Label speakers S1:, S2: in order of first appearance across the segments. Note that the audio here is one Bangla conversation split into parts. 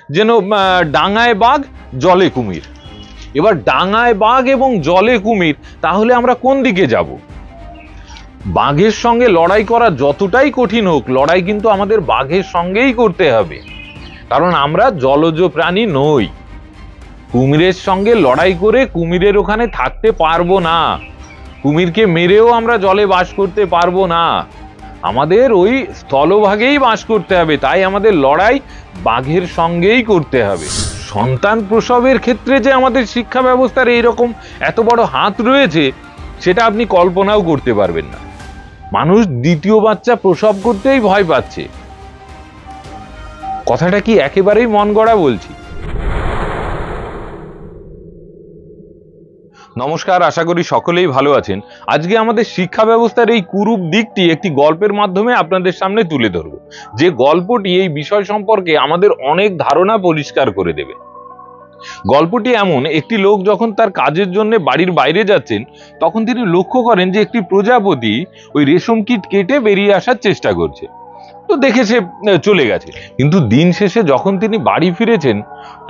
S1: যেন ডাঙায় বাঘ জলে কুমির। এবার ডাঙায় বাঘ এবং জলে কুমির, তাহলে আমরা কোন দিকে যাব? বাঘের সঙ্গে লড়াই করা যতটাই কঠিন হোক, লড়াই কিন্তু আমাদের বাঘের সঙ্গেই করতে হবে, কারণ আমরা জলজ প্রাণী নই। কুমিরের সঙ্গে লড়াই করে কুমিরের ওখানে থাকতে পারবো না, কুমিরকে মেরেও আমরা জলে বাস করতে পারবো না, আমাদের ওই স্থলভাগেই বাস করতে হবে। তাই আমাদের লড়াই বাঘের সঙ্গেই করতে হবে। সন্তান প্রসবের ক্ষেত্রে যে আমাদের শিক্ষা ব্যবস্থার এইরকম এত বড় হাত রয়েছে, সেটা আপনি কল্পনাও করতে পারবেন না। মানুষ দ্বিতীয় বাচ্চা প্রসব করতেই ভয় পাচ্ছে। কথাটা কি একেবারেই মন গড়া বলছি? নমস্কার, আশা করি সকলেই ভালো আছেন। আজকে আমাদের শিক্ষা ব্যবস্থার এই কুরূপ দিকটি একটি গল্পের মাধ্যমে আপনাদের সামনে তুলে ধরব, যে গল্পটি এই বিষয় সম্পর্কে আমাদের অনেক ধারণা পরিষ্কার করে দেবে। গল্পটি এমন, একটি লোক যখন তার কাজের জন্য বাড়ির বাইরে যাচ্ছেন, তখন তিনি লক্ষ্য করেন যে একটি প্রজাপতি ওই রেশম কীট কেটে বেরিয়ে আসার চেষ্টা করছে। তো দেখে সে চলে গেছে। কিন্তু দিন শেষে যখন তিনি বাড়ি ফিরেছেন,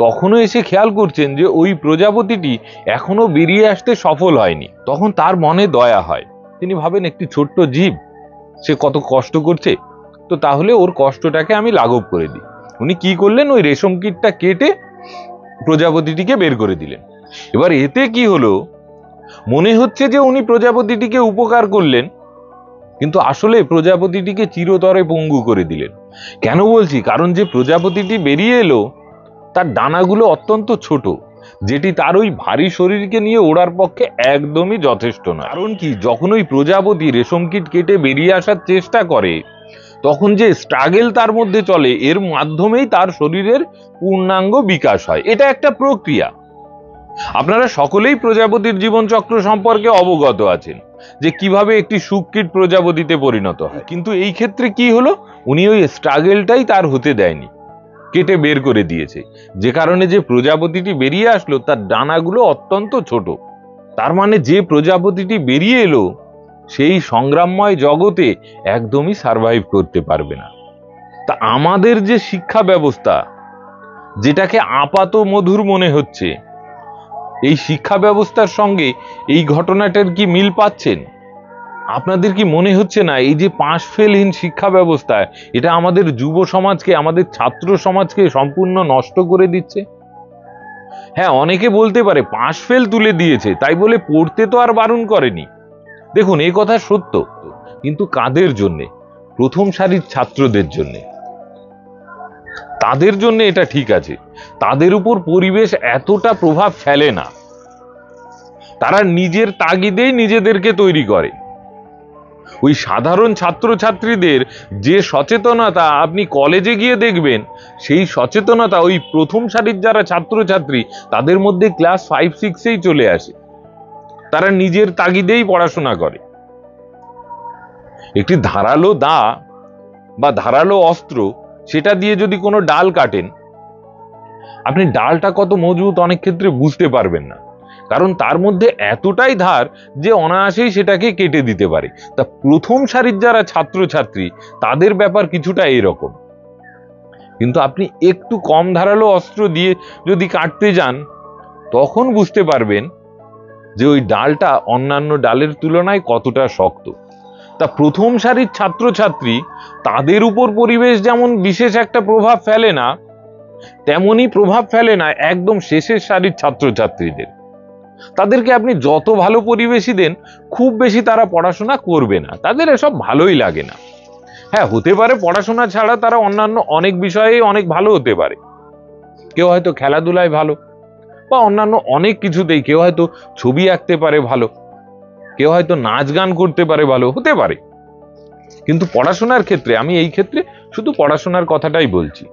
S1: তখনও এসে খেয়াল করছেন যে ওই প্রজাপতিটি এখনো বেরিয়ে আসতে সফল হয়নি। তখন তার মনে দয়া হয়। তিনি ভাবেন, একটি ছোট্ট জীব, সে কত কষ্ট করছে, তো তাহলে ওর কষ্টটাকে আমি লাঘব করে দিই। উনি কি করলেন, ওই রেশম কীটটা কেটে প্রজাপতিটিকে বের করে দিলেন। এবার এতে কি হলো, মনে হচ্ছে যে উনি প্রজাপতিটিকে উপকার করলেন, কিন্তু আসলে প্রজাপতিটিকে চিরতরে পঙ্গু করে দিলেন। কেন বলছি? কারণ যে প্রজাপতিটি বেরিয়ে এলো, তার ডানাগুলো অত্যন্ত ছোট, যেটি তার ওই ভারী শরীরকে নিয়ে ওড়ার পক্ষে একদমই যথেষ্ট নয়। কারণ কি, যখন ওই প্রজাপতি রেশম কীট কেটে বেরিয়ে আসার চেষ্টা করে, তখন যে স্ট্রাগল তার মধ্যে চলে, এর মাধ্যমেই তার শরীরের পূর্ণাঙ্গ বিকাশ হয়। এটা একটা প্রক্রিয়া। আপনারা সকলেই প্রজাপতির জীবনচক্র সম্পর্কে অবগত আছেন, যে কিভাবে একটি শুককীট প্রজাপতিতে পরিণত হয়। কিন্তু এই ক্ষেত্রে কি হলো, উনি ওই স্ট্রাগলটাই তার হতে দেয়নি, কেটে বের করে দিয়েছে, যে কারণে যে প্রজাপতিটি বেরিয়ে আসলো তার ডানাগুলো অত্যন্ত ছোট। তার মানে যে প্রজাপতিটি বেরিয়ে এলো, সেই সংগ্রামময় জগতে একদমই সার্ভাইভ করতে পারবে না। তা আমাদের যে শিক্ষা ব্যবস্থা, যেটাকে আপাত মধুর মনে হচ্ছে, এই শিক্ষা ব্যবস্থার সঙ্গে এই ঘটনাটার কি মিল পাচ্ছেন? আপনাদের কি মনে হচ্ছে না, এই যে পাশ ফেলহীন শিক্ষা ব্যবস্থা, এটা আমাদের যুব সমাজকে, আমাদের ছাত্র সমাজকে সম্পূর্ণ নষ্ট করে দিচ্ছে? হ্যাঁ, অনেকে বলতে পারে পাশ ফেল তুলে দিয়েছে, তাই বলে পড়তে তো আর বারণ করেনি। দেখুন, এই কথা সত্য, কিন্তু কাদের জন্যে? প্রথম সারির ছাত্রদের জন্যে। তাদের জন্য এটা ঠিক আছে, তাদের উপর পরিবেশ এতটা প্রভাব ফেলে না। তারা নিজের তাগিদেই নিজেদেরকে তৈরি করে। ওই সাধারণ ছাত্রছাত্রীদের যে সচেতনতা আপনি কলেজে গিয়ে দেখবেন, সেই সচেতনতা ওই প্রথম সারির যারা ছাত্রছাত্রী, তাদের মধ্যে ক্লাস 5-6-এই চলে আসে। তারা নিজের তাগিদেই পড়াশোনা করে। একটি ধারালো দা বা ধারালো অস্ত্র, সেটা দিয়ে যদি কোনো ডাল কাটেন, আপনি ডালটা কত মজবুত অনেক ক্ষেত্রে বুঝতে পারবেন না, কারণ তার মধ্যে এতটাই ধার যে অনায়াসেই সেটাকে কেটে দিতে পারে। তা প্রথম সারির যারা ছাত্রছাত্রী, তাদের ব্যাপার কিছুটা এরকম। কিন্তু আপনি একটু কম ধারালো অস্ত্র দিয়ে যদি কাটতে যান, তখন বুঝতে পারবেন যে ওই ডালটা অন্যান্য ডালের তুলনায় কতটা শক্ত। তা প্রথম সারির ছাত্রছাত্রী, তাদের উপর পরিবেশ যেমন বিশেষ একটা প্রভাব ফেলে না, তেমনি প্রভাব ফেলে না একদম শেষের সারির ছাত্রছাত্রীদের। তাদেরকে আপনি যত ভালো পরিবেশই দেন, খুব বেশি তারা পড়াশোনা করবে না, তাদের এসব ভালোই লাগে না। হ্যাঁ, হতে পারে পড়াশোনা ছাড়া তারা অন্যান্য অনেক বিষয়ে অনেক ভালো হতে পারে। কেউ হয়তো খেলাধুলায় ভালো, বা অন্যান্য অনেক কিছুতেই, কেউ হয়তো ছবি আঁকতে পারে ভালো, কেউ হয়তো নাচ গান করতে পারে ভালো, হতে পারে। কিন্তু পড়াশোনার ক্ষেত্রে, আমি এই ক্ষেত্রে শুধু পড়াশোনার কথাটাই বলছি।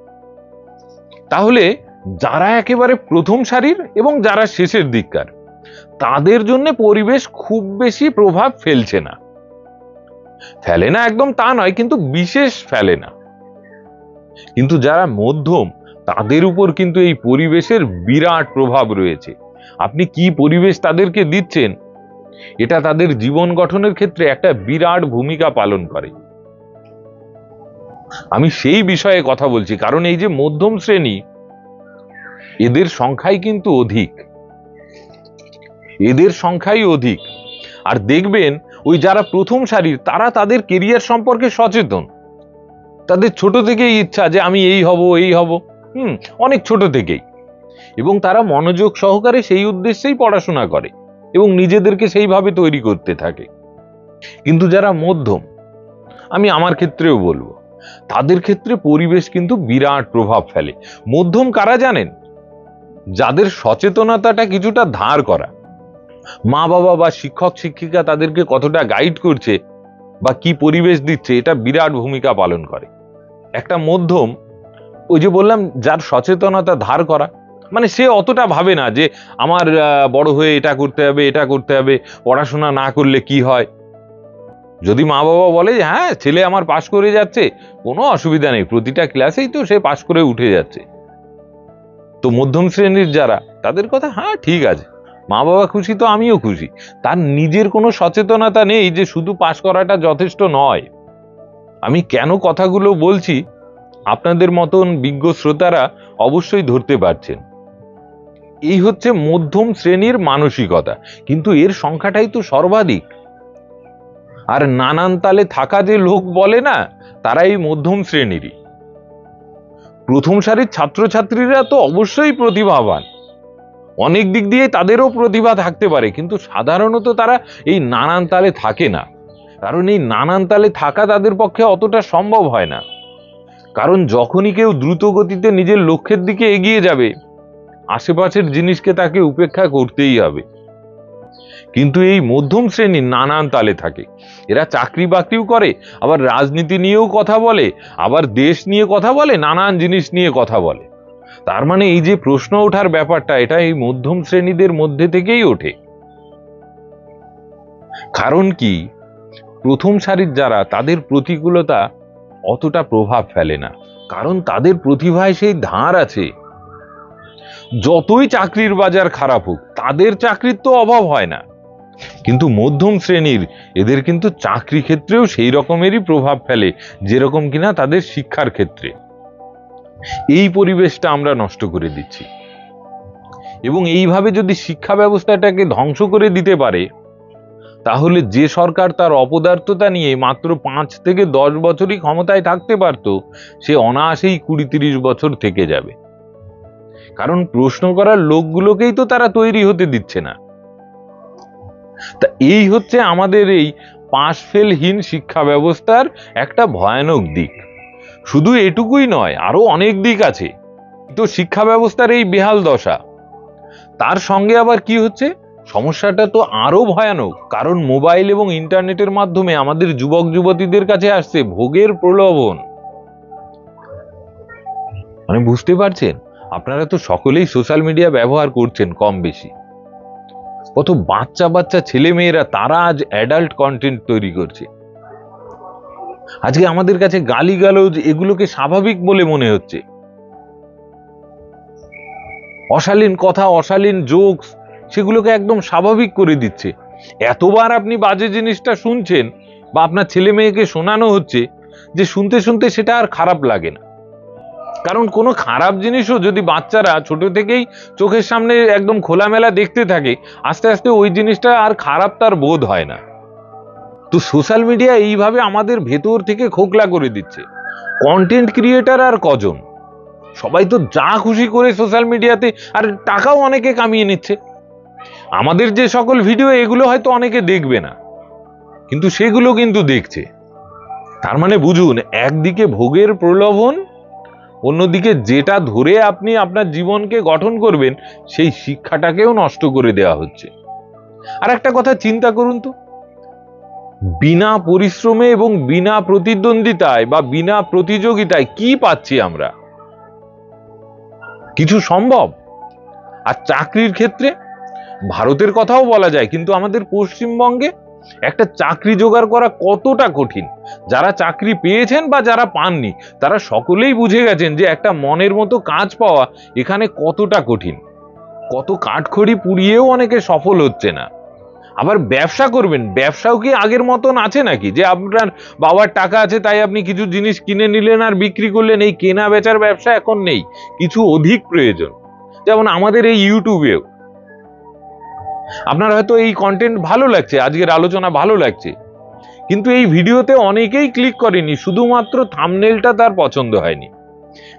S1: তাহলে যারা একেবারে প্রথম সারির এবং যারা শেষের দিককার, তাদের জন্য পরিবেশ খুব বেশি প্রভাব ফেলছে না। ফেলে না একদম তা নয়, কিন্তু বিশেষ ফেলে না। কিন্তু যারা মধ্যম, তাদের উপর কিন্তু এই পরিবেশের বিরাট প্রভাব রয়েছে। আপনি কি পরিবেশ তাদেরকে দিচ্ছেন, এটা তাদের জীবন গঠনের ক্ষেত্রে একটা বিরাট ভূমিকা পালন করে। আমি সেই বিষয়ে কথা বলছি, কারণ এই যে মধ্যম শ্রেণী, এদের সংখ্যাই কিন্তু অধিক, এদের সংখ্যাই অধিক। আর দেখবেন ওই যারা প্রথম সারির তারা তাদের কেরিয়ার সম্পর্কে সচেতন, তাদের ছোট থেকেই ইচ্ছা যে আমি এই হব এই হব, অনেক ছোট থেকেই, এবং তারা মনোযোগ সহকারে সেই উদ্দেশ্যেই পড়াশোনা করে এবং নিজেদেরকে সেইভাবে তৈরি করতে থাকে। কিন্তু যারা মধ্যম, আমি আমার ক্ষেত্রেও বলবো, তাদের ক্ষেত্রে পরিবেশ কিন্তু বিরাট প্রভাব ফেলে। মধ্যম কারা জানেন? যাদের সচেতনতাটা কিছুটা ধার করা, মা বাবা বা শিক্ষক শিক্ষিকা তাদেরকে কতটা গাইড করছে বা কি পরিবেশ দিচ্ছে, এটা বিরাট ভূমিকা পালন করে। একটা মধ্যম, ওই যে বললাম যার সচেতনতা ধার করা, মানে সে অতটা ভাবে না যে আমার বড় হয়ে এটা করতে হবে এটা করতে হবে, পড়াশোনা না করলে কি হয়। যদি মা বাবা বলে যে হ্যাঁ ছেলে আমার পাশ করে যাচ্ছে, কোনো অসুবিধা নেই, প্রতিটা ক্লাসেই তো সে পাশ করে উঠে যাচ্ছে, তো মধ্যম শ্রেণীর যারা, তাদের কথা হ্যাঁ ঠিক আছে, মা বাবা খুশি তো আমিও খুশি। তার নিজের কোনো সচেতনতা নেই যে শুধু পাশ করাটা যথেষ্ট নয়। আমি কেন কথাগুলো বলছি আপনাদের মতন বিজ্ঞ শ্রোতারা অবশ্যই ধরতে পারছেন। এই হচ্ছে মধ্যম শ্রেণীর মানসিকতা, কিন্তু এর সংখ্যাটাই তো সর্বাধিক। আর নানান তালে থাকা যে লোক বলে না, তারা এই মধ্যম শ্রেণীরই। প্রথম সারির ছাত্রছাত্রীরা তো অবশ্যই প্রতিভাবান, অনেক দিক দিয়ে তাদেরও প্রতিভা থাকতে পারে, কিন্তু সাধারণত তারা এই নানান তালে থাকে না, কারণ এই নানান তালে থাকা তাদের পক্ষে অতটা সম্ভব হয় না। কারণ যখনই কেউ দ্রুত গতিতে নিজের লক্ষ্যের দিকে এগিয়ে যাবে, আশেপাশের জিনিসকে তাকে উপেক্ষা করতেই হবে। কিন্তু এই মধ্যম শ্রেণী নানান তালে থাকে, এরা চাকরি বাকরিও করে, আবার রাজনীতি নিয়েও কথা বলে, আবার দেশ নিয়ে কথা বলে, নানান জিনিস নিয়ে কথা বলে। তার মানে এই যে প্রশ্ন ওঠার ব্যাপারটা, এটা এই মধ্যম শ্রেণীদের মধ্যে থেকেই ওঠে। কারণ কি, প্রথম সারির যারা, তাদের প্রতিকূলতা অতটা প্রভাব ফেলে না, কারণ তাদের প্রতিভায় সেই ধার আছে। যতই চাকরির বাজার খারাপ হোক, তাদের চাকরির তো অভাব হয় না। কিন্তু মধ্যম শ্রেণীর এদের কিন্তু চাকরি ক্ষেত্রেও সেই রকমেরই প্রভাব ফেলে, যেরকম কিনা তাদের শিক্ষার ক্ষেত্রে। এই পরিবেশটা আমরা নষ্ট করে দিচ্ছি, এবং এইভাবে যদি শিক্ষা ব্যবস্থাটাকে ধ্বংস করে দিতে পারে, তাহলে যে সরকার তার অপদার্থতা নিয়ে মাত্র 5 থেকে 10 বছরই ক্ষমতায় থাকতে পারত, সে অনায়াসেই 20-30 বছর থেকে যাবে। কারণ প্রশ্ন করার লোকগুলোকেই তো তারা তৈরি হতে দিচ্ছে না। তা এই হচ্ছে আমাদের এই পাশ ফেলহীন শিক্ষা ব্যবস্থার একটা ভয়ানক দিক। শুধু এটুকুই নয়, আরো অনেক দিক আছে। তো শিক্ষা ব্যবস্থার এই বেহাল দশা, তার সঙ্গে আবার কি হচ্ছে, সমস্যাটা তো আরো ভয়ানক। কারণ মোবাইল এবং ইন্টারনেটের মাধ্যমে আমাদের যুবক যুবতীদের কাছে আসছে ভোগের প্রলোভন। মানে বুঝতে পারছেন, আপনারা তো সকলেই সোশ্যাল মিডিয়া ব্যবহার করছেন কম বেশি। কত বাচ্চা বাচ্চা ছেলে মেয়েরা তারা আজ অ্যাডাল্ট কন্টেন্ট তৈরি করছে। আজকে আমাদের কাছে গালিগালাজ এগুলোকে স্বাভাবিক বলে মনে হচ্ছে। অশালীন কথা, অশালীন জোকস, সেগুলোকে একদম স্বাভাবিক করে দিচ্ছে। এতবার আপনি বাজে জিনিসটা শুনছেন বা আপনার ছেলে মেয়েকে শোনানো হচ্ছে যে শুনতে শুনতে সেটা আর খারাপ লাগে না। কারণ কোনো খারাপ জিনিসও যদি বাচ্চারা ছোট থেকেই চোখের সামনে একদম খোলামেলা দেখতে থাকে, আস্তে আস্তে ওই জিনিসটা আর খারাপ তার বোধ হয় না। তো সোশ্যাল মিডিয়া এইভাবে আমাদের ভেতর থেকে খোকলা করে দিচ্ছে। কন্টেন্ট ক্রিয়েটার আর কজন, সবাই তো যা খুশি করে সোশ্যাল মিডিয়াতে, আর টাকাও অনেকে কামিয়ে নিচ্ছে। আমাদের যে সকল ভিডিও, এগুলো হয়তো অনেকে দেখবে না, কিন্তু সেগুলো কিন্তু দেখছে। তার মানে বুঝুন, একদিকে ভোগের প্রলোভন, অন্যদিকে যেটা ধরে আপনি আপনার জীবনকে গঠন করবেন, সেই শিক্ষাটাকেও নষ্ট করে দেওয়া হচ্ছে। আর একটা কথা চিন্তা করুন তো, বিনা পরিশ্রমে এবং বিনা প্রতিদ্বন্দ্বিতায় বা বিনা প্রতিযোগিতায় কি পাচ্ছি আমরা? কিছু সম্ভব? আর চাকরির ক্ষেত্রে ভারতের কথাও বলা যায়, কিন্তু আমাদের পশ্চিমবঙ্গে একটা চাকরি জোগাড় করা কতটা কঠিন। যারা চাকরি পেয়েছেন বা যারা পাননি, তারা সকলেই বুঝে গেছেন যে একটা মনের মতো কাজ পাওয়া এখানে কতটা কঠিন। কত কাঠখড়ি পুড়িয়েও অনেকে সফল হচ্ছে না। আবার ব্যবসা করবেন, ব্যবসাও কি আগের মতন আছে নাকি যে আপনার বাবার টাকা আছে তাই আপনি কিছু জিনিস কিনে নিলেন আর বিক্রি করলেন? এই কেনা বেচার ব্যবসা এখন নেই, কিছু অধিক প্রয়োজন। যেমন আমাদের এই ইউটিউবেও আপনার হয়তো এই কন্টেন্ট ভালো লাগছে, আজকের আলোচনা ভালো লাগছে, কিন্তু এই ভিডিওতে অনেকেই ক্লিক করেনি, শুধুমাত্র থাম্বনেলটা তার পছন্দ হয়নি।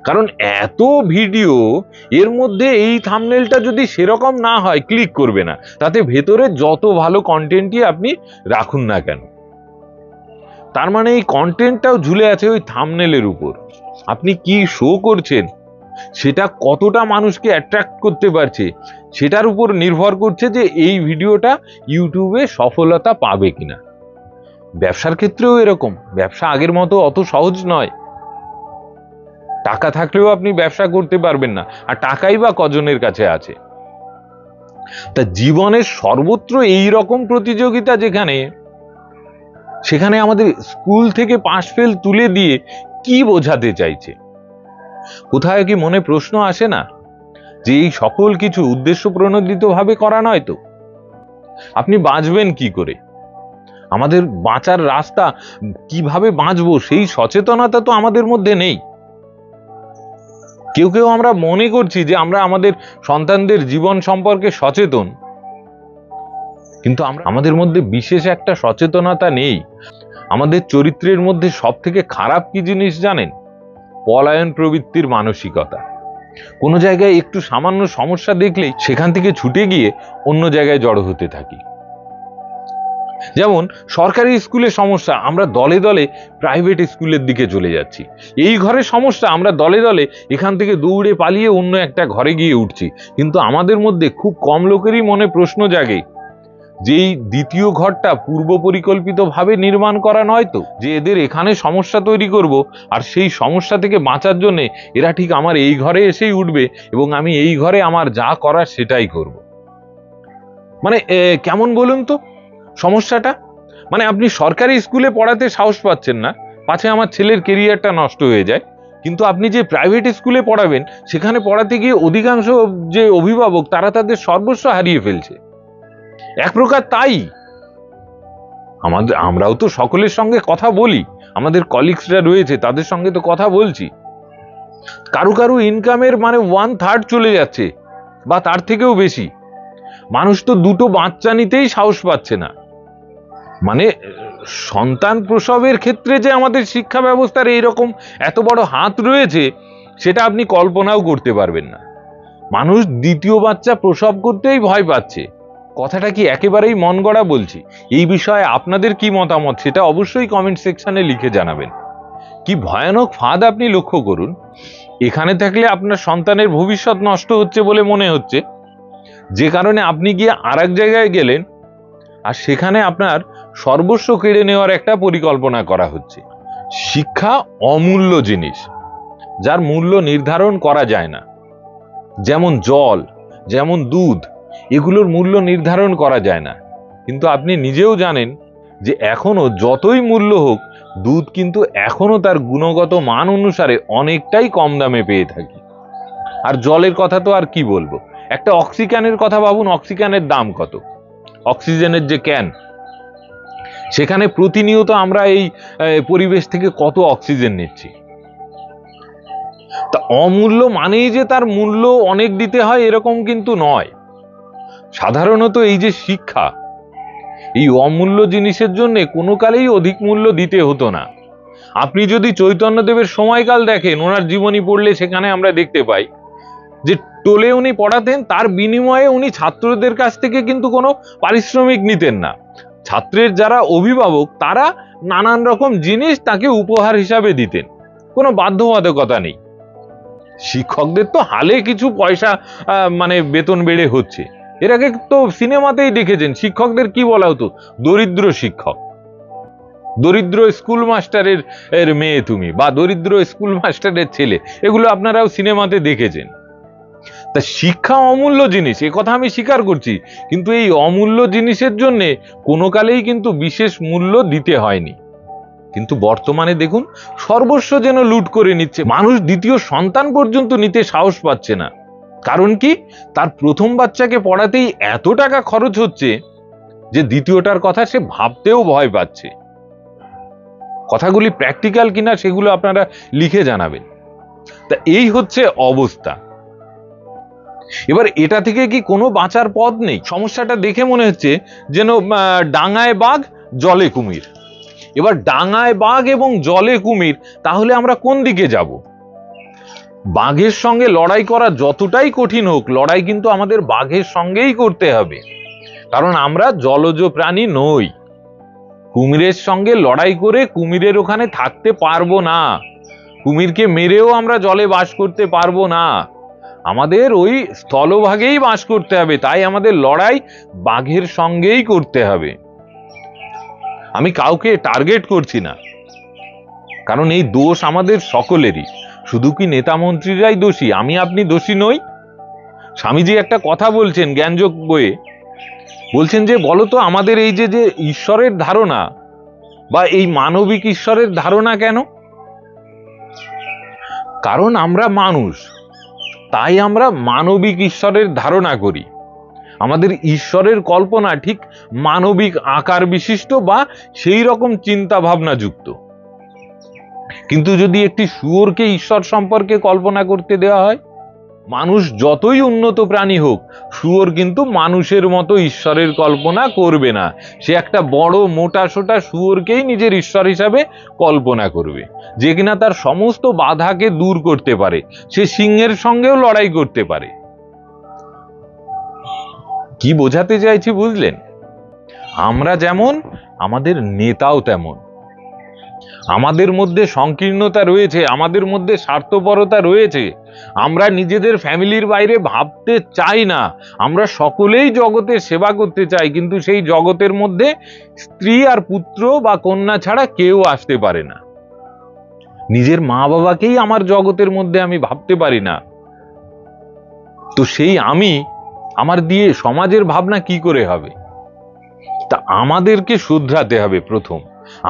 S1: কারণ এত ভিডিও, এর মধ্যে এই থাম্বনেলটা যদি সেরকম না হয় ক্লিক করবে না, তাতে ভেতরে যত ভালো কন্টেন্টই আপনি রাখুন না কেন। তার মানে এই কন্টেন্টটাও ঝুলে আছে ওই থাম্বনেলের উপর। আপনি কি শো করছেন সেটা কতটা মানুষকে অ্যাট্রাক্ট করতে পারছে সেটার উপর নির্ভর করছে যে এই ভিডিওটা ইউটিউবে সফলতা পাবে কিনা। ব্যবসার ক্ষেত্রেও এরকম, ব্যবসা আগের মতো অত সহজ নয়। টাকা থাকলেও আপনি ব্যবসা করতে পারবেন না, আর টাকাই বা কজনের কাছে আছে। তা জীবনের সর্বত্র এই রকম প্রতিযোগিতা, সেখানে আমাদের স্কুল থেকে পাশ ফেল তুলে দিয়ে কি বোঝাতে চাইছে? কোথায় কি মনে প্রশ্ন আসে না যে এই সকল কিছু উদ্দেশ্য প্রণোদিত ভাবে করা নয় তো? আপনি বাঁচবেন কি করে, আমাদের বাঁচার রাস্তা কিভাবে বাঁচবো সেই সচেতনতা তো আমাদের মধ্যে নেই। কেউ কেউ আমরা মনে করছি যে আমরা আমাদের সন্তানদের জীবন সম্পর্কে সচেতন, কিন্তু আমাদের মধ্যে বিশেষ একটা সচেতনতা নেই। আমাদের চরিত্রের মধ্যে সব থেকে খারাপ কি জিনিস জানেন? পলায়ন প্রবৃত্তির মানসিকতা। কোনো জায়গায় একটু সামান্য সমস্যা দেখলেই সেখান থেকে ছুটে গিয়ে অন্য জায়গায় জড়ো হতে থাকি। যেমন সরকারি স্কুলে সমস্যা, আমরা দলে দলে প্রাইভেট স্কুলের দিকে চলে যাচ্ছি। এই ঘরের সমস্যা, আমরা দলে দলে এখান থেকে দৌড়ে পালিয়ে অন্য একটা ঘরে গিয়ে উঠছি। কিন্তু আমাদের মধ্যে খুব কম লোকেরই মনে প্রশ্ন জাগে যে এই দ্বিতীয় ঘরটা পূর্ব পরিকল্পিত ভাবে নির্মাণ করা নয় তো, যে এদের এখানে সমস্যা তৈরি করব, আর সেই সমস্যা থেকে বাঁচার জন্য এরা ঠিক আমার এই ঘরে এসেই উঠবে এবং আমি এই ঘরে আমার যা করার সেটাই করব। মানে কেমন বলুন তো সমস্যাটা? মানে আপনি সরকারি স্কুলে পড়াতে সাহস পাচ্ছেন না, পাছে আমার ছেলের কেরিয়ারটা নষ্ট হয়ে যায়, কিন্তু আপনি যে প্রাইভেট স্কুলে পড়াবেন সেখানে পড়াতে গিয়ে অধিকাংশ যে অভিভাবক তারা তাদের সর্বস্ব হারিয়ে ফেলছে। এক প্রকার তাই আমরাও তো সকলের সঙ্গে কথা বলি, আমাদের কলিগসরা রয়েছে তাদের সঙ্গে তো কথা বলছি। কারো কারো ইনকামের মানে 1/3 চলে যাচ্ছে বা তার থেকেও বেশি। মানুষ তো দুটো বাচ্চা নিতেই সাহস পাচ্ছে না। মানে সন্তান প্রসবের ক্ষেত্রে যে আমাদের শিক্ষা ব্যবস্থার এইরকম এত বড় হাত রয়েছে সেটা আপনি কল্পনাও করতে পারবেন না। মানুষ দ্বিতীয় বাচ্চা প্রসব করতেই ভয় পাচ্ছে। কথাটা কি একেবারেই মন গড়া বলছি? এই বিষয়ে আপনাদের কি মতামত সেটা অবশ্যই কমেন্ট সেকশনে লিখে জানাবেন। কি ভয়ানক ফাঁদ আপনি লক্ষ্য করুন। এখানে থাকলে আপনার সন্তানের ভবিষ্যৎ নষ্ট হচ্ছে বলে মনে হচ্ছে, যে কারণে আপনি গিয়ে আর এক জায়গায় গেলেন আর সেখানে আপনার সর্বস্ব কেড়ে নেওয়ার একটা পরিকল্পনা করা হচ্ছে। শিক্ষা অমূল্য জিনিস, যার মূল্য নির্ধারণ করা যায় না। যেমন জল, যেমন দুধ, এগুলোর মূল্য নির্ধারণ করা যায় না। কিন্তু আপনি নিজেও জানেন যে এখনো যতই মূল্য হোক, দুধ কিন্তু এখনো তার গুণগত মান অনুসারে অনেকটাই কম দামে পেয়ে থাকি। আর জলের কথা তো আর কি বলবো, একটা অক্সিক্যানের কথা ভাবুন, অক্সিক্যানের দাম কত? অক্সিজেনের যে ক্যান, সেখানে প্রতিনিয়ত আমরা এই পরিবেশ থেকে কত অক্সিজেন নিচ্ছি। তা অমূল্য মানেই যে তার মূল্য অনেক দিতে হয় এরকম কিন্তু নয়। সাধারণত এই যে শিক্ষা, এই অমূল্য জিনিসের জন্য কোনো কালেই অধিক মূল্য দিতে হতো না। আপনি যদি চৈতন্যদেবের সময়কাল দেখেন, ওনার জীবনী পড়লে সেখানে আমরা দেখতে পাই যে টোলে উনি পড়াতেন, তার বিনিময়ে উনি ছাত্রদের কাছ থেকে কিন্তু কোনো পারিশ্রমিক নিতেন না। ছাত্রের যারা অভিভাবক তারা নানান রকম জিনিস তাকে উপহার হিসাবে দিতেন, কোনো বাধ্যবাধকতা নেই। শিক্ষকদের তো হালে কিছু পয়সা মানে বেতন বেড়ে হচ্ছে। এর আগে তো সিনেমাতেই দেখেছেন শিক্ষকদের কি বলা হতো, দরিদ্র শিক্ষক, দরিদ্র স্কুল মাস্টারের মেয়ে তুমি, বা দরিদ্র স্কুল মাস্টারের ছেলে, এগুলো আপনারাও সিনেমাতে দেখেছেন। তা শিক্ষা অমূল্য জিনিস, এ কথা আমি স্বীকার করছি, কিন্তু এই অমূল্য জিনিসের জন্য কোনো কালেই কিন্তু বিশেষ মূল্য দিতে হয়নি। কিন্তু বর্তমানে দেখুন সর্বস্ব যেন লুট করে নিচ্ছে, মানুষ দ্বিতীয় সন্তান পর্যন্ত নিতে সাহস পাচ্ছে না। কারণ কি, তার প্রথম বাচ্চাকে পড়াতেই এত টাকা খরচ হচ্ছে যে দ্বিতীয়টার কথা সে ভাবতেও ভয় পাচ্ছে। কথাগুলি প্র্যাকটিক্যাল কিনা সেগুলো আপনারা লিখে জানাবেন। তা এই হচ্ছে অবস্থা। এবার এটা থেকে কি কোনো বাঁচার পথ নেই? সমস্যাটা দেখে মনে হচ্ছে যেন ডাঙায় বাঘ জলে কুমির। এবার ডাঙায় বাঘ এবং জলে কুমির, তাহলে আমরা কোন দিকে যাব? বাঘের সঙ্গে লড়াই করা যতটাই কঠিন হোক, লড়াই কিন্তু আমাদের বাঘের সঙ্গেই করতে হবে, কারণ আমরা জলজ প্রাণী নই। কুমিরের সঙ্গে লড়াই করে কুমিরের ওখানে থাকতে পারবো না, কুমিরকে মেরেও আমরা জলে বাস করতে পারবো না, আমাদের ওই স্থলভাগেই বাস করতে হবে। তাই আমাদের লড়াই বাঘের সঙ্গেই করতে হবে। আমি কাউকে টার্গেট করছি না, কারণ এই দোষ আমাদের সকলেরই। শুধু কি নেতা মন্ত্রীরাই দোষী? আমি আপনি দোষী নই? স্বামীজি একটা কথা বলছেন জ্ঞানযোগ বইয়ে, বলছেন যে বলতো আমাদের এই যে ঈশ্বরের ধারণা বা এই মানবিক ঈশ্বরের ধারণা কেন? কারণ আমরা মানুষ, তাই আমরা মানবিক ঈশ্বরের ধারণা করি। আমাদের ঈশ্বরের কল্পনা ঠিক মানবিক আকার বিশিষ্ট বা সেই রকম চিন্তা ভাবনা যুক্ত। কিন্তু যদি একটি শুয়োরকে ঈশ্বর সম্পর্কে কল্পনা করতে দেওয়া হয়, মানুষ যতই উন্নত প্রাণী হোক, শুয়োর কিন্তু মানুষের মতো ঈশ্বরের কল্পনা করবে না। সে একটা বড় মোটা সোটা শুয়োরকেই নিজের ঈশ্বর হিসাবে কল্পনা করবে, যে কিনা তার সমস্ত বাধাকে দূর করতে পারে। সে সিংহের সঙ্গেও লড়াই করতে পারে। কি বোঝাতে চাইছি বুঝলেন? আমরা যেমন, আমাদের নেতাও তেমন। আমাদের মধ্যে সংকীর্ণতা রয়েছে, আমাদের মধ্যে স্বার্থপরতা রয়েছে। আমরা নিজেদের ফ্যামিলির বাইরে ভাবতে চাই না। আমরা সকলেই জগতের সেবা করতে চাই, কিন্তু সেই জগতের মধ্যে স্ত্রী আর পুত্র বা কন্যা ছাড়া কেউ আসতে পারে না। নিজের মা বাবাকেই আমার জগতের মধ্যে আমি ভাবতে পারি না, তো সেই আমি আমার দিয়ে সমাজের ভাবনা কি করে হবে? তা আমাদেরকে শুধরাতে হবে। প্রথম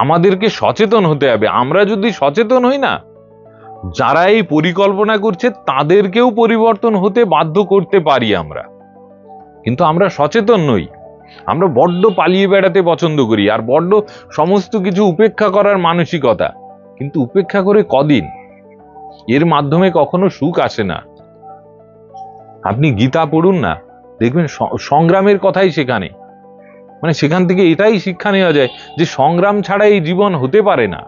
S1: আমাদেরকে সচেতন হতে হবে। আমরা যদি সচেতন হই না, যারা এই পরিকল্পনা করছে তাদেরকেও পরিবর্তন হতে বাধ্য করতে পারি আমরা। কিন্তু আমরা সচেতন নই। আমরা বড্ড পালিয়ে বেড়াতে পছন্দ করি, আর বড্ড সমস্ত কিছু উপেক্ষা করার মানসিকতা। কিন্তু উপেক্ষা করে কদিন? এর মাধ্যমে কখনো সুখ আসে না। আপনি গীতা পড়ুন না, দেখবেন সংগ্রামের কথাই সেখানে, মানে সেখান থেকে এটাই শিক্ষা নেওয়া যায় যে সংগ্রাম ছাড়া এই জীবন হতে পারে না।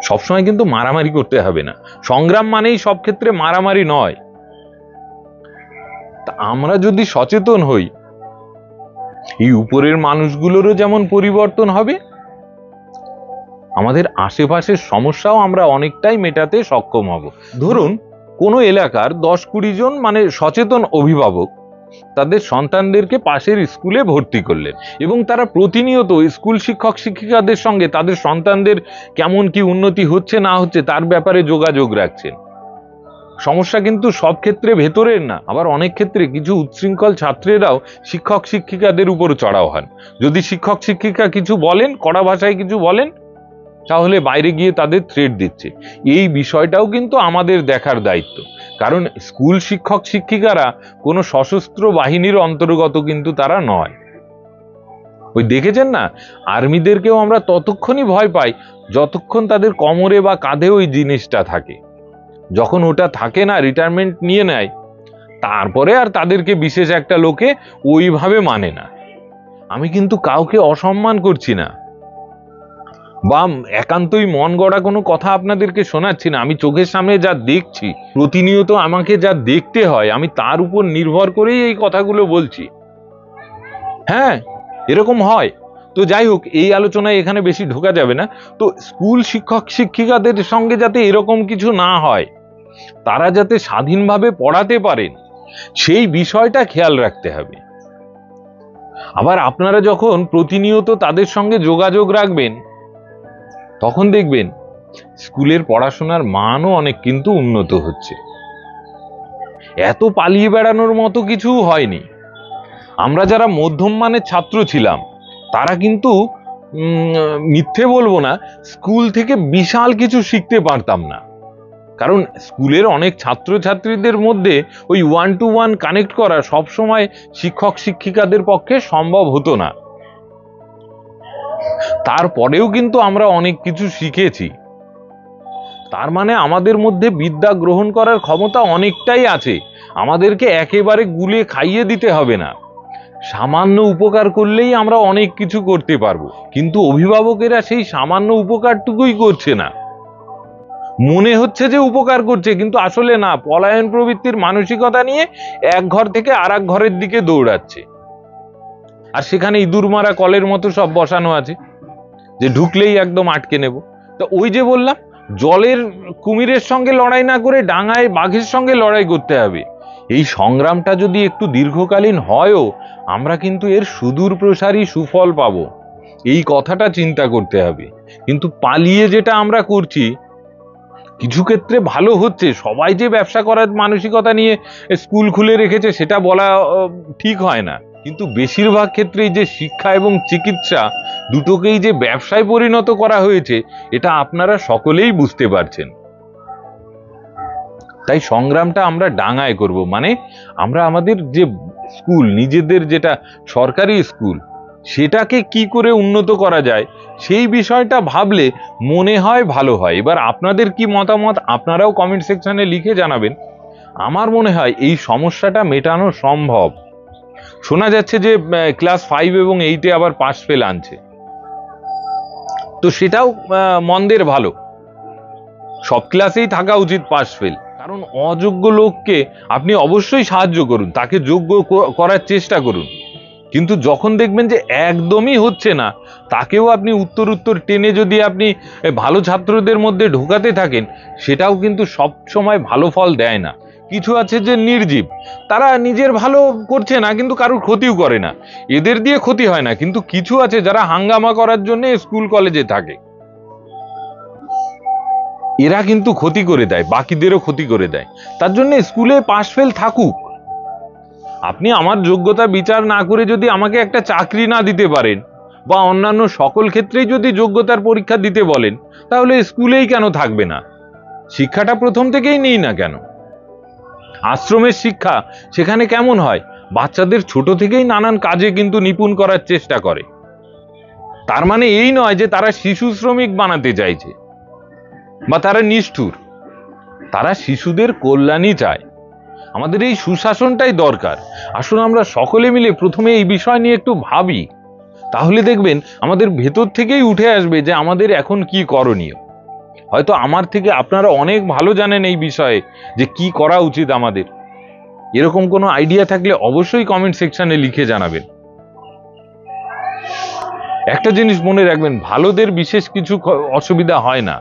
S1: সবসময় কিন্তু মারামারি করতে হবে না। সংগ্রাম মানেই সব ক্ষেত্রে মারামারি নয়। তা আমরা যদি সচেতন হই, এই উপরের মানুষগুলোরও যেমন পরিবর্তন হবে, আমাদের আশেপাশের সমস্যাও আমরা অনেকটাই মেটাতে সক্ষম হব। ধরুন কোনো এলাকার 10-20 জন মানে সচেতন অভিভাবক তাদের সন্তানদেরকে পাশের স্কুলে ভর্তি করলেন, এবং তারা প্রতিনিয়ত স্কুল শিক্ষক শিক্ষিকাদের সঙ্গে তাদের সন্তানদের কেমন কি উন্নতি হচ্ছে না হচ্ছে তার ব্যাপারে যোগাযোগ রাখছেন। সমস্যা কিন্তু সব ক্ষেত্রে ভেতরের না, আবার অনেক ক্ষেত্রে কিছু উচ্ছৃঙ্খল ছাত্রেরাও শিক্ষক শিক্ষিকাদের উপর চড়াও হন। যদি শিক্ষক শিক্ষিকা কিছু বলেন, কড়া ভাষায় কিছু বলেন, তাহলে বাইরে গিয়ে তাদের থ্রেট দিচ্ছে। এই বিষয়টাও কিন্তু আমাদের দেখার দায়িত্ব, কারণ স্কুল শিক্ষক শিক্ষিকারা কোনো সশস্ত্র বাহিনীর অন্তর্গত কিন্তু তারা নয়। ওই দেখেছেন না, আর্মিদেরকেও আমরা ততক্ষণই ভয় পাই যতক্ষণ তাদের কোমরে বা কাঁধে ওই জিনিসটা থাকে। যখন ওটা থাকে না, রিটায়ারমেন্ট নিয়ে নেয়, তারপরে আর তাদেরকে বিশেষ একটা লোকে ওইভাবে মানে না। আমি কিন্তু কাউকে অসম্মান করছি না, বা একান্তই মন গড়া কোনো কথা আপনাদেরকে শোনাচ্ছি না। আমি চোখের সামনে যা দেখছি, প্রতিনিয়ত আমাকে যা দেখতে হয়, আমি তার উপর নির্ভর করেই এই কথাগুলো বলছি। হ্যাঁ, এরকম হয়। তো যাই হোক, এই আলোচনায় এখানে বেশি ঢোকা যাবে না। তো স্কুল শিক্ষক শিক্ষিকাদের সঙ্গে যাতে এরকম কিছু না হয়, তারা যাতে স্বাধীনভাবে পড়াতে পারেন, সেই বিষয়টা খেয়াল রাখতে হবে। আবার আপনারা যখন প্রতিনিয়ত তাদের সঙ্গে যোগাযোগ রাখবেন, তখন দেখবেন স্কুলের পড়াশোনার মানও অনেক কিন্তু উন্নত হচ্ছে। এত পালিয়ে বেড়ানোর মতো কিছু হয়নি। আমরা যারা মধ্যম মানের ছাত্র ছিলাম, তারা কিন্তু মিথ্যে বলবো না, স্কুল থেকে বিশাল কিছু শিখতে পারতাম না। কারণ স্কুলের অনেক ছাত্রছাত্রীদের মধ্যে ওই 1-to-1 কানেক্ট করা সবসময় শিক্ষক শিক্ষিকাদের পক্ষে সম্ভব হতো না। তারপরেও কিন্তু আমরা অনেক কিছু শিখেছি। তার মানে আমাদের মধ্যে বিদ্যা গ্রহণ করার ক্ষমতা অনেকটাই আছে। আমাদেরকে একেবারে গুলিয়ে খাইয়ে দিতে হবে না, সামান্য উপকার করলেই আমরা অনেক কিছু করতে পারবো। কিন্তু অভিভাবকেরা সেই সামান্য উপকারটুকুই করছে না। মনে হচ্ছে যে উপকার করছে, কিন্তু আসলে না, পলায়ন প্রবৃত্তির মানসিকতা নিয়ে এক ঘর থেকে আর এক ঘরের দিকে দৌড়াচ্ছে। আর সেখানে ইঁদুর মারা কলের মতো সব বসানো আছে, যে ঢুকলেই একদম আটকে নেব। তো ওই যে বললাম, জলের কুমিরের সঙ্গে লড়াই না করে ডাঙায় বাঘের সঙ্গে লড়াই করতে হবে। এই সংগ্রামটা যদি একটু দীর্ঘকালীন হয়ও, আমরা কিন্তু এর সুদূর প্রসারী সুফল পাবো, এই কথাটা চিন্তা করতে হবে। কিন্তু পালিয়ে যেটা আমরা করছি, কিছু ক্ষেত্রে ভালো হচ্ছে, সবাই যে ব্যবসা করার মানসিকতা নিয়ে স্কুল খুলে রেখেছে সেটা বলা ঠিক হয় না। কিন্তু বেশিরভাগ ক্ষেত্রেই যে শিক্ষা এবং চিকিৎসা দুটোকেই যে ব্যবসায় পরিণত করা হয়েছে, এটা আপনারা সকলেই বুঝতে পারছেন। তাই সংগ্রামটা আমরা ডাঙায় করব, মানে আমরা আমাদের যে স্কুল, নিজেদের যেটা সরকারি স্কুল, সেটাকে কি করে উন্নত করা যায় সেই বিষয়টা ভাবলে মনে হয় ভালো হয়। এবার আপনাদের কি মতামত আপনারাও কমেন্ট সেকশনে লিখে জানাবেন। আমার মনে হয় এই সমস্যাটা মেটানো সম্ভব। শোনা যাচ্ছে যে ক্লাস 5 এবং 8-এ আবার পাস ফেল আনছে, তো সেটাও মন্দের ভালো। সব ক্লাসেই থাকা উচিত পাস ফেল, কারণ অযোগ্য লোককে আপনি অবশ্যই সাহায্য করুন, তাকে যোগ্য করার চেষ্টা করুন। কিন্তু যখন দেখবেন যে একদমই হচ্ছে না, তাকেও আপনি উত্তর টেনে যদি আপনি ভালো ছাত্রদের মধ্যে ঢোকাতে থাকেন, সেটাও কিন্তু সব সময় ভালো ফল দেয় না। কিছু আছে যে নির্জীব, তারা নিজের ভালো করছে না কিন্তু কারোর ক্ষতিও করে না, এদের দিয়ে ক্ষতি হয় না। কিন্তু কিছু আছে যারা হাঙ্গামা করার জন্য স্কুল কলেজে থাকে, এরা কিন্তু ক্ষতি করে দেয়, বাকিদেরও ক্ষতি করে দেয়। তার জন্য স্কুলে পাস ফেল থাকুক। আপনি আমার যোগ্যতা বিচার না করে যদি আমাকে একটা চাকরি না দিতে পারেন, বা অন্যান্য সকল ক্ষেত্রেই যদি যোগ্যতার পরীক্ষা দিতে বলেন, তাহলে স্কুলেই কেন থাকবে না? শিক্ষাটা প্রথম থেকেই নেই না কেন? আশ্রমের শিক্ষা সেখানে কেমন হয়? বাচ্চাদের ছোট থেকেই নানান কাজে কিন্তু নিপুণ করার চেষ্টা করে। তার মানে এই নয় যে তারা শিশু শ্রমিক বানাতে চাইছে বা তারা নিষ্ঠুর, তারা শিশুদের কল্যাণই চায়। আমাদের এই সুশাসনটাই দরকার। আসুন আমরা সকলে মিলে প্রথমে এই বিষয় নিয়ে একটু ভাবি, তাহলে দেখবেন আমাদের ভেতর থেকেই উঠে আসবে যে আমাদের এখন কি করণীয়। হয়তো আমার থেকে আপনারা অনেক ভালো জানেন এই বিষয়ে যে কি করা উচিত আমাদের। এরকম কোনো আইডিয়া থাকলে অবশ্যই কমেন্ট সেকশনে লিখে জানাবেন। একটা জিনিস মনে রাখবেন, ভালোদের বিশেষ কিছু অসুবিধা হয় না,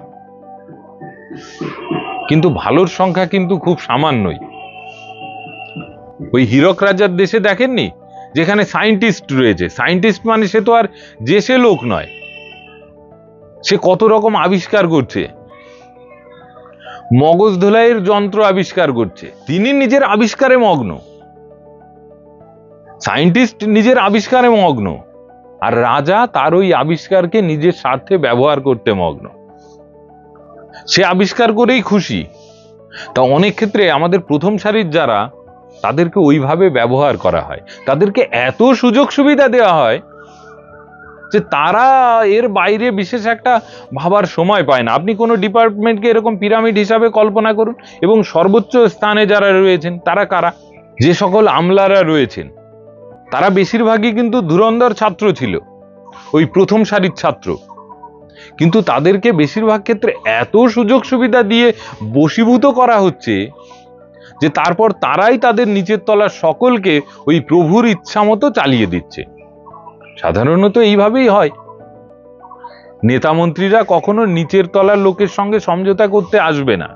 S1: কিন্তু ভালোর সংখ্যা কিন্তু খুব সামান্যই। ওই হীরক রাজার দেশে দেখেননি, যেখানে সায়েন্টিস্ট রয়েছে, সায়েন্টিস্ট মানে সে তো আর যে সে লোক নয়, সে কত রকম আবিষ্কার করছে, মগজ ধোলাইয়ের যন্ত্র আবিষ্কার করছে, তিনি নিজের আবিষ্কারে মগ্ন, সায়েন্টিস্ট নিজের আবিষ্কারে মগ্ন, আর রাজা তার ওই আবিষ্কারকে নিজের স্বার্থে ব্যবহার করতে মগ্ন। সে আবিষ্কার করেই খুশি। তা অনেক ক্ষেত্রে আমাদের প্রথম সারির যারা, তাদেরকে ওইভাবে ব্যবহার করা হয়, তাদেরকে এত সুযোগ সুবিধা দেওয়া হয় যে তারা এর বাইরে বিশেষ একটা ভাবার সময় পায় না। আপনি কোনো ডিপার্টমেন্টকে এরকম পিরামিড হিসাবে কল্পনা করুন, এবং সর্বোচ্চ স্থানে যারা রয়েছেন তারা কারা? যে সকল আমলারা রয়েছেন তারা বেশিরভাগই কিন্তু ধুরন্ধর ছাত্র ছিল, ওই প্রথম সারির ছাত্র। কিন্তু তাদেরকে বেশিরভাগ ক্ষেত্রে এত সুযোগ সুবিধা দিয়ে বশীভূত করা হচ্ছে যে তারপর তারাই তাদের নিচের তলার সকলকে ওই প্রভুর ইচ্ছা মতো চালিয়ে দিচ্ছে। সাধারণত এইভাবেই হয়। নেতা মন্ত্রীরা কখনো নিচের তলার লোকের সঙ্গে সমঝোতা করতে আসবে না,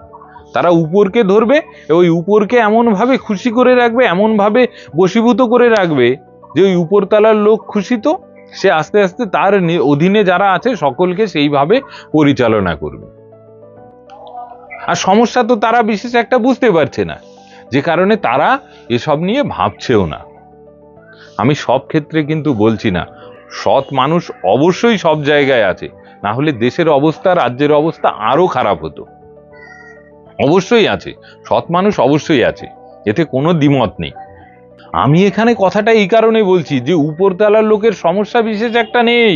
S1: তারা উপরকে ধরবে, ওই উপরকে এমন ভাবে খুশি করে রাখবে, এমন ভাবে বশীভূত করে রাখবে যে ওই উপরতলার লোক খুশি, তো সে আস্তে আস্তে তার অধীনে যারা আছে সকলকে সেইভাবে পরিচালনা করবে। আর সমস্যা তো তারা বিশেষ একটা বুঝতে পারছে না, যে কারণে তারা এসব নিয়ে ভাবছেও না। আমি সব ক্ষেত্রে কিন্তু বলছি না, সৎ মানুষ অবশ্যই সব জায়গায় আছে, না হলে দেশের অবস্থা, রাজ্যের অবস্থা আরো খারাপ হতো। অবশ্যই আছে, সৎ মানুষ অবশ্যই আছে, এতে কোনো দ্বিমত নেই। আমি এখানে কথাটা এই কারণে বলছি যে উপরতলার লোকের সমস্যা বিশেষ একটা নেই,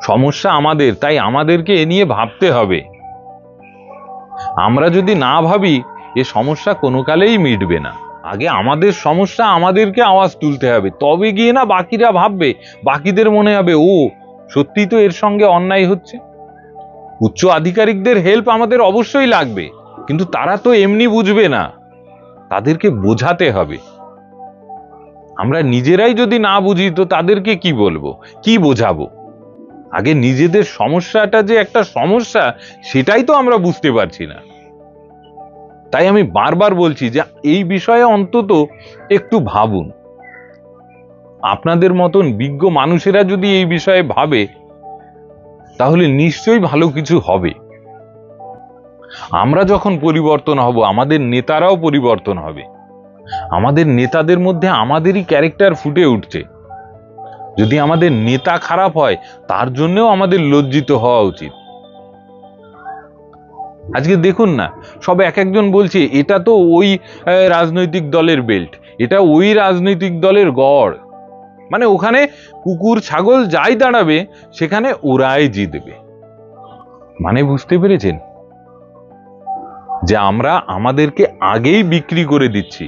S1: সমস্যা আমাদের। তাই আমাদেরকে এ নিয়ে ভাবতে হবে। আমরা যদি না ভাবি এ সমস্যা কোনো কালেই মিটবে না। আগে আমাদের সমস্যা আমাদেরকে আওয়াজ তুলতে হবে, তবে গিয়ে না বাকিরা ভাববে, বাকিদের মনে হবে ও সত্যি তো এর সঙ্গে অন্যায় হচ্ছে। উচ্চ আধিকারিকদের হেল্প আমাদের অবশ্যই লাগবে, কিন্তু তারা তো এমনি বুঝবে না, তাদেরকে বোঝাতে হবে। আমরা নিজেরাই যদি না বুঝি তো তাদেরকে কি বলবো, কি বোঝাবো? আগে নিজেদের সমস্যাটা যে একটা সমস্যা সেটাই তো আমরা বুঝতে পারছি না। তাই আমি বারবার বলছি যে এই বিষয়ে অন্তত একটু ভাবুন। আপনাদের মতন বিজ্ঞ মানুষেরা যদি এই বিষয়ে ভাবে তাহলে নিশ্চয়ই ভালো কিছু হবে। আমরা যখন পরিবর্তন হব, আমাদের নেতারাও পরিবর্তন হবে। আমাদের নেতাদের মধ্যে আমাদেরই ক্যারেক্টার ফুটে উঠছে। যদি আমাদের নেতা খারাপ হয় তার জন্যও আমাদের লজ্জিত হওয়া উচিত। আজকে দেখুন না, সব এক একজন বলছে এটা তো ওই রাজনৈতিক দলের বেল্ট, এটা ওই রাজনৈতিক দলের গড়। মানে ওখানে কুকুর ছাগল যাই দাঁড়াবে সেখানে ওরাই জিতবে। মানে বুঝতে পেরেছেন যে আমরা আমাদেরকে আগেই বিক্রি করে দিচ্ছি,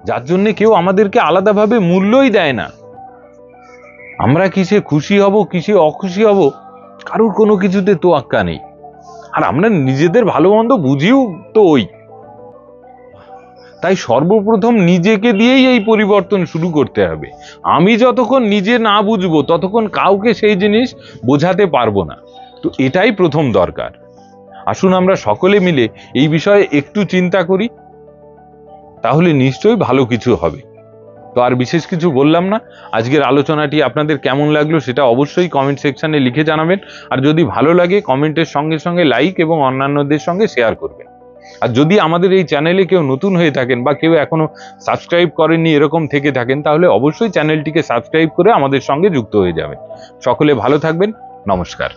S1: যার জন্য কেউ আমাদেরকে আলাদাভাবে মূল্যই দেয় না। আমরা কিসে খুশি হব কিসে অখুশি হব কারোর কোনো কিছুতে তোয়াক্কা নেই। আর আমরা নিজেদের ভালো মন্দ বুঝিও তো ওই। তাই সর্বপ্রথম নিজেকে দিয়েই এই পরিবর্তন শুরু করতে হবে। আমি যতক্ষণ নিজে না বুঝবো ততক্ষণ কাউকে সেই জিনিস বোঝাতে পারবো না। তো এটাই প্রথম দরকার। আসুন আমরা সকলে মিলে এই বিষয়ে একটু চিন্তা করি, তাহলে নিশ্চয়ই ভালো কিছু হবে। তো আর বিশেষ কিছু বললাম না। আজকের আলোচনাটি আপনাদের কেমন লাগলো সেটা অবশ্যই কমেন্ট সেকশনে লিখে জানাবেন। আর যদি ভালো লাগে কমেন্টের সঙ্গে সঙ্গে লাইক এবং অন্যান্যদের সঙ্গে শেয়ার করবেন। আর যদি আমাদের এই চ্যানেলে কেউ নতুন হয়ে থাকেন বা কেউ এখনো সাবস্ক্রাইব করেননি এরকম থেকে থাকেন, তাহলে অবশ্যই চ্যানেলটিকে সাবস্ক্রাইব করে আমাদের সঙ্গে যুক্ত হয়ে যাবেন। সকলে ভালো থাকবেন। নমস্কার।